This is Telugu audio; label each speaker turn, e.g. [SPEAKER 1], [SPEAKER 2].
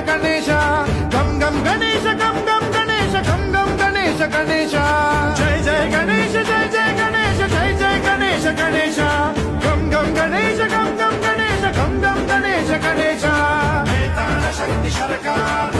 [SPEAKER 1] గణేశ గం గం గణేశ గం గం గణేశ గం గం గణేశ గణేశ జై జై గణేశ జై జై గణేశ జై జై గణేశ గణేశ గం గం గణేశ గం గం గణేశ గం గం గణేశ గణేశ
[SPEAKER 2] శక్తి సర్కార్